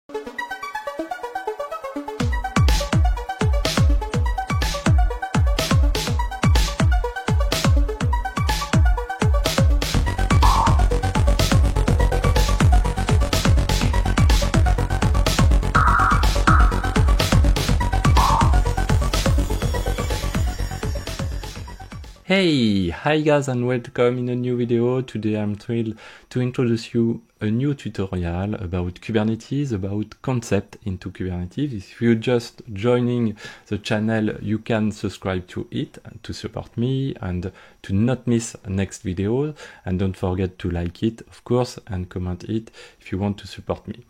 Hey, hi guys and welcome in a new video. Today I'm thrilled to introduce you a new tutorial about Kubernetes, about concept into Kubernetes. If you're just joining the channel, you can subscribe to it to support me and to not miss next video. And don't forget to like it, of course, and comment it if you want to support me.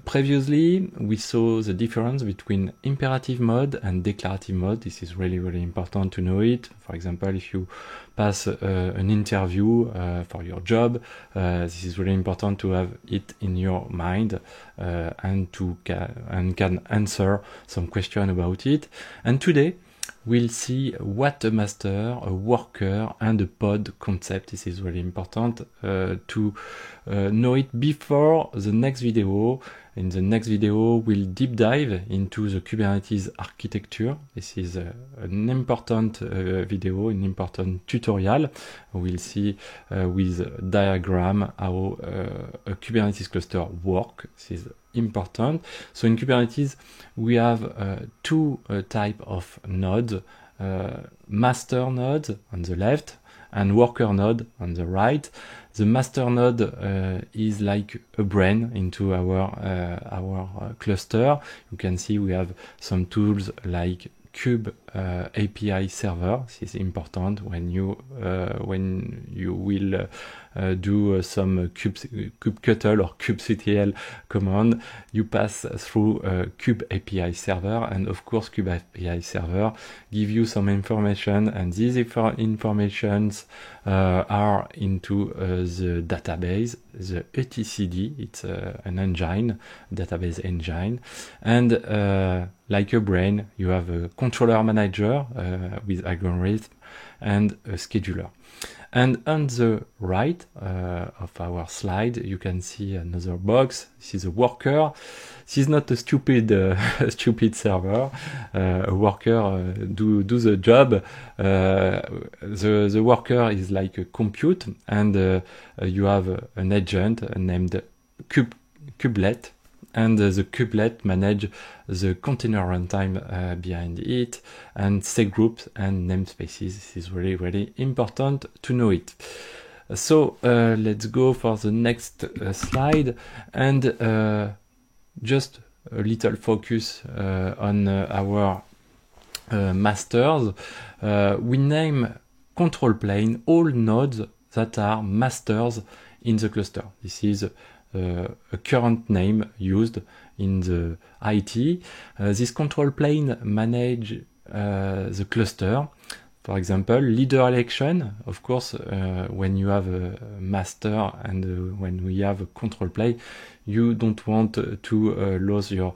Previously, we saw the difference between imperative mode and declarative mode. This is really important to know it. For example, if you pass an interview for your job, this is really important to have it in your mind and can answer some question about it. And today, we'll see what a master, a worker, and a pod concept. This is really important to know it before the next video. In the next video, we'll deep dive into the Kubernetes architecture. This is an important video, an important tutorial. We'll see with diagram how a Kubernetes cluster works. This is important. So in Kubernetes, we have two type of nodes, master node on the left and worker node on the right. The master node is like a brain into our cluster. You can see we have some tools like Kube API server. This is important when you will do some kubectl or kubectl command. You pass through Kube API server, and of course Kube API server give you some information, and these informations are into the database, the etcd. It's an engine, database engine, and like a brain, you have a controller manager with algorithm and a scheduler. And on the right of our slide, you can see another box. This is a worker. This is not a stupid server. A worker do the job. The worker is like a compute, and you have an agent named kubelet. And the kubelet manage the container runtime behind it, and set groups and namespaces. This is really important to know it. So let's go for the next slide, and just a little focus on our masters. We name control plane all nodes that are masters in the cluster. This is a current name used in the IT. This control plane manage the cluster. For example, leader election. Of course, when you have a master and when we have a control plane, you don't want to lose your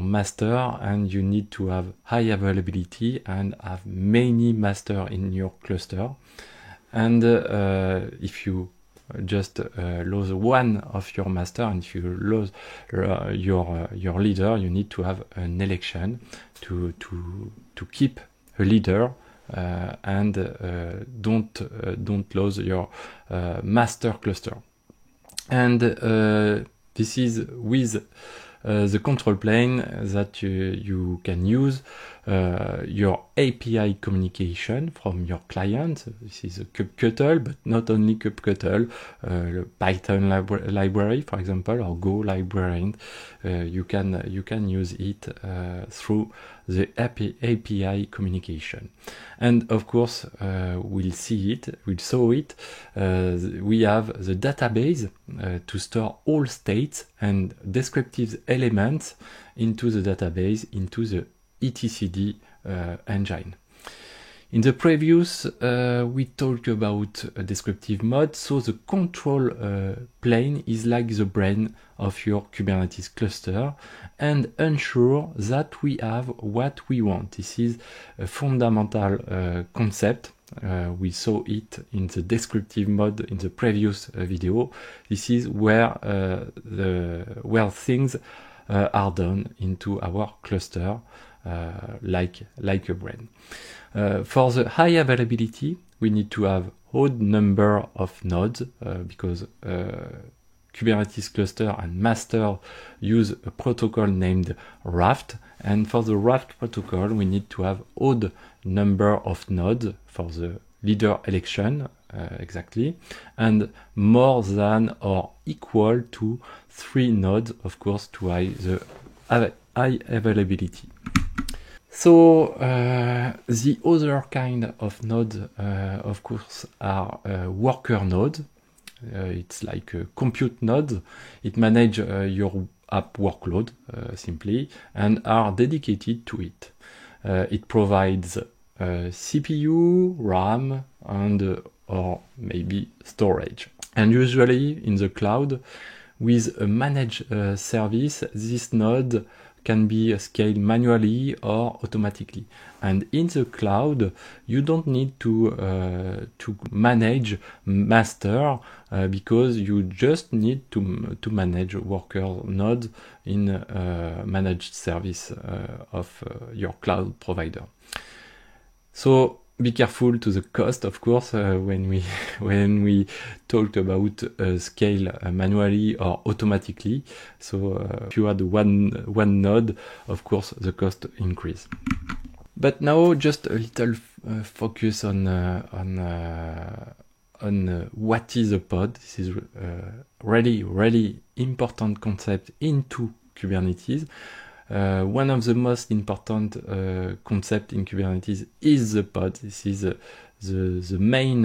master, and you need to have high availability and have many master in your cluster. And if you just lose one of your master, and if you lose your leader, you need to have an election to keep a leader, and don't lose your master cluster. And this is with the control plane that you can use your API communication from your client. This is a kubectl, but not only kubectl, Python library, for example, or Go library. You can use it through the API communication. And of course, we'll saw it. We have the database to store all states and descriptive elements into the database, into the etcd engine. In the previous, we talked about a descriptive mode, so the control plane is like the brain of your Kubernetes cluster and ensure that we have what we want. This is a fundamental concept We saw it in the descriptive mode in the previous video. This is where things are done into our cluster, like a brain. For the high availability, we need to have odd number of nodes because Kubernetes cluster and master use a protocol named Raft, and for the Raft protocol we need to have odd number of nodes for the leader election exactly, and more than or equal to 3 nodes, of course, to the high availability. So the other kind of nodes, of course, are worker nodes. It's like a compute node. It manages your app workload simply and are dedicated to it. It provides CPU, RAM, and or maybe storage. And usually in the cloud, with a managed service, this node can be scaled manually or automatically. And in the cloud, you don't need to manage master because you just need to manage worker nodes in managed service of your cloud provider. So be careful to the cost, of course, when we talked about scale manually or automatically. So if you had one node, of course, the cost increase. But now just a little focus on what is a pod. This is really important concept into Kubernetes. One of the most important concept in Kubernetes is the pod. This is the main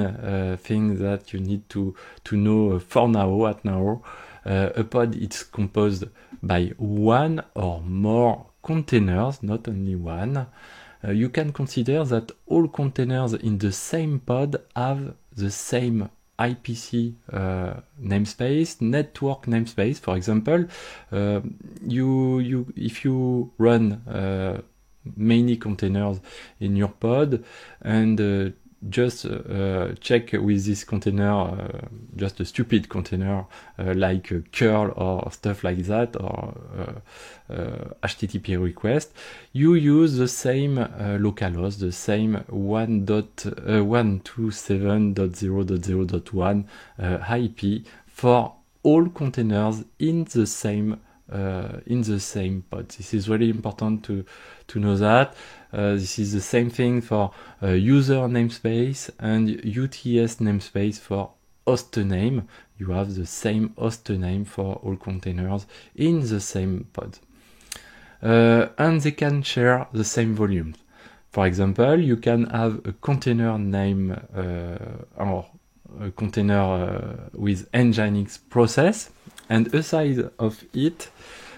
thing that you need to know for now. A pod is composed by one or more containers, not only one. You can consider that all containers in the same pod have the same IPC namespace, network namespace. For example, if you run many containers in your pod and just check with this container, just a stupid container like curl or stuff like that, or HTTP request, you use the same localhost, the same 127.0.0.1 IP for all containers in the same pod. This is really important to know that. This is the same thing for user namespace and UTS namespace for host name. You have the same host name for all containers in the same pod. And they can share the same volumes. For example, you can have a container name or a container with Nginx process, and aside of it,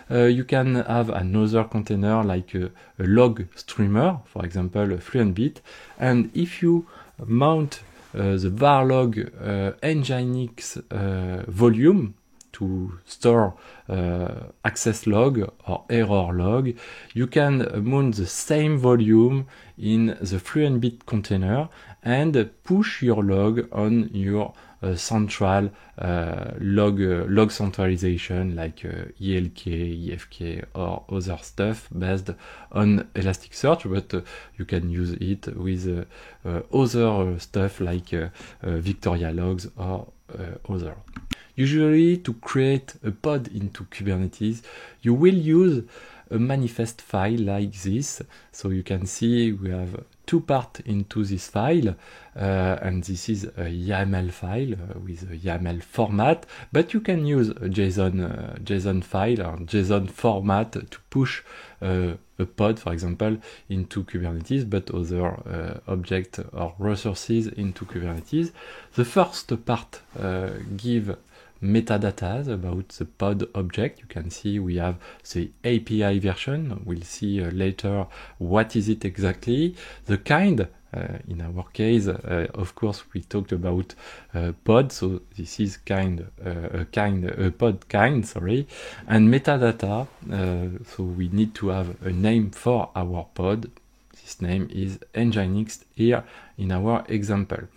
you can have another container like a log streamer, for example, Fluentbit. And if you mount the varlog Nginx volume to store access log or error log, you can mount the same volume in the Fluentbit container and push your log on your central log centralization like ELK, EFK, or other stuff based on Elasticsearch, but you can use it with other stuff like Victoria Logs or other. Usually, to create a pod into Kubernetes, you will use a manifest file like this. So you can see we have two parts into this file, and this is a YAML file with a YAML format, but you can use a JSON file or JSON format to push a pod, for example, into Kubernetes, but other objects or resources into Kubernetes. The first part give metadata about the pod object. You can see we have the API version. We'll see later what is it exactly. The kind, in our case, of course, we talked about pod, so this is pod kind, sorry, and metadata. So we need to have a name for our pod. this name is Nginx here in our example.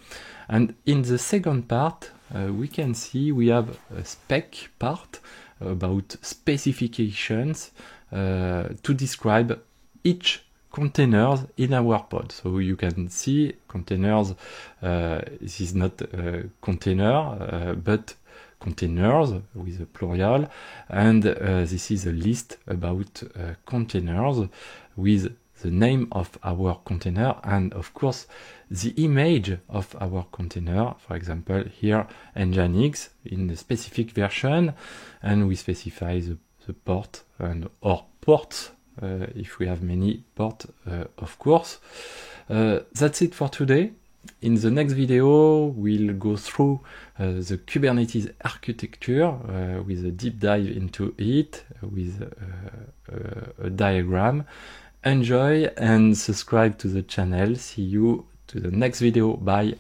And in the second part, we can see we have a spec part about specifications to describe each containers in our pod. So you can see containers, this is not a container, but containers with a plural, and this is a list about containers with the name of our container and of course the image of our container. For example, here Nginx in the specific version, and we specify the port and or ports if we have many ports, of course. That's it for today. In the next video, we'll go through the Kubernetes architecture with a deep dive into it, with a diagram. Enjoy and subscribe to the channel. See you to the next video. Bye.